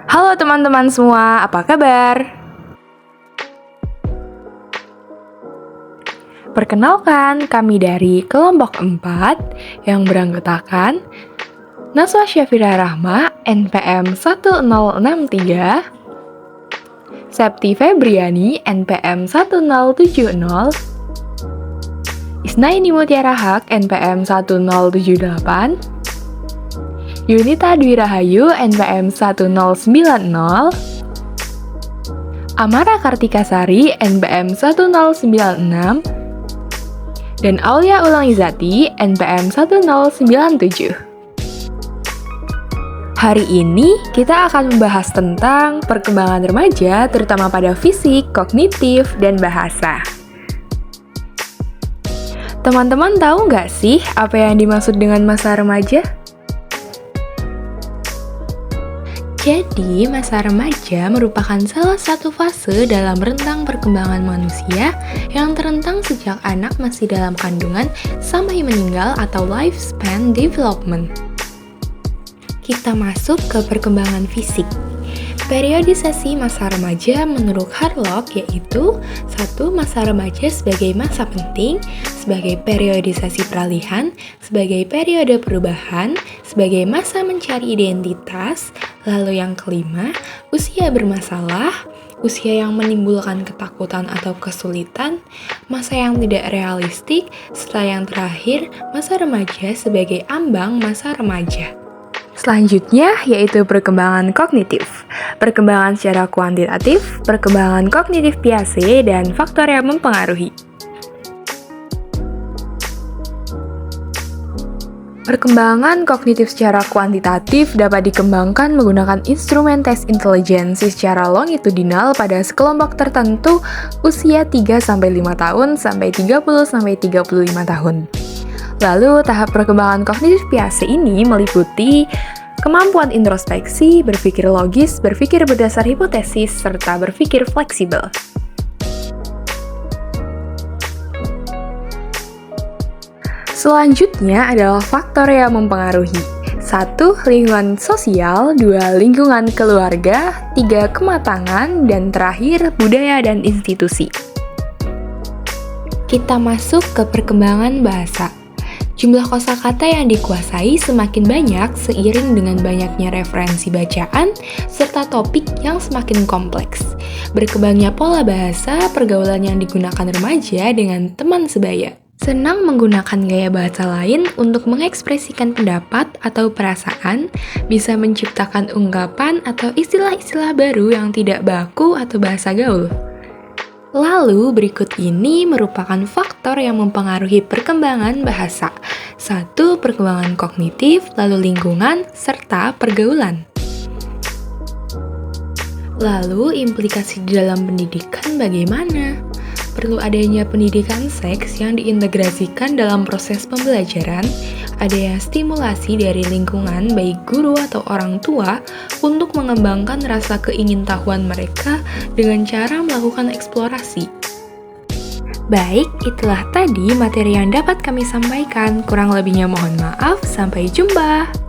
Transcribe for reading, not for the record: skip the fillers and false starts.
Halo teman-teman semua, apa kabar? Perkenalkan, kami dari kelompok 4 yang beranggotakan Naswa Syafira Rahma, NPM 1063, Septi Febriani, NPM 1070, Isnaini Mutiara Haq, NPM 1078, Yunita Dwi Rahayu, NPM 1090, Amara Kartika Sari, NPM 1096, dan Aulia Ulang Izati, NPM 1097. Hari ini kita akan membahas tentang perkembangan remaja, terutama pada fisik, kognitif, dan bahasa. Teman-teman tahu nggak sih apa yang dimaksud dengan masa remaja? Jadi, masa remaja merupakan salah satu fase dalam rentang perkembangan manusia yang terentang sejak anak masih dalam kandungan sampai meninggal atau lifespan development. Kita masuk ke perkembangan fisik. Periodisasi masa remaja menurut Harlock yaitu 1. Masa remaja sebagai masa penting, sebagai periodisasi peralihan, sebagai periode perubahan, sebagai masa mencari identitas. Lalu yang kelima, usia bermasalah, usia yang menimbulkan ketakutan atau kesulitan, masa yang tidak realistik, setelah yang terakhir, masa remaja sebagai ambang masa remaja. Selanjutnya yaitu perkembangan kognitif. Perkembangan secara kuantitatif, perkembangan kognitif biasa, dan faktor yang mempengaruhi. Perkembangan kognitif secara kuantitatif dapat dikembangkan menggunakan instrumen tes intelijensi secara longitudinal pada sekelompok tertentu usia 3-5 tahun sampai 30-35 tahun. Lalu, tahap perkembangan kognitif biasa ini meliputi kemampuan introspeksi, berpikir logis, berpikir berdasar hipotesis, serta berpikir fleksibel. Selanjutnya adalah faktor yang mempengaruhi. 1. Lingkungan sosial, 2. Lingkungan keluarga, 3. Kematangan, dan terakhir budaya dan institusi. Kita masuk ke perkembangan bahasa. Jumlah kosakata yang dikuasai semakin banyak seiring dengan banyaknya referensi bacaan serta topik yang semakin kompleks. Berkembangnya pola bahasa, pergaulan yang digunakan remaja dengan teman sebaya. Senang menggunakan gaya bahasa lain untuk mengekspresikan pendapat atau perasaan, bisa menciptakan ungkapan atau istilah-istilah baru yang tidak baku atau bahasa gaul. Lalu, berikut ini merupakan faktor yang mempengaruhi perkembangan bahasa. 1. Perkembangan kognitif, lalu lingkungan, serta pergaulan. Lalu, implikasi di dalam pendidikan bagaimana? Perlu adanya pendidikan seks yang diintegrasikan dalam proses pembelajaran, adanya stimulasi dari lingkungan baik guru atau orang tua untuk mengembangkan rasa keingintahuan mereka dengan cara melakukan eksplorasi. Baik, itulah tadi materi yang dapat kami sampaikan. Kurang lebihnya mohon maaf, sampai jumpa.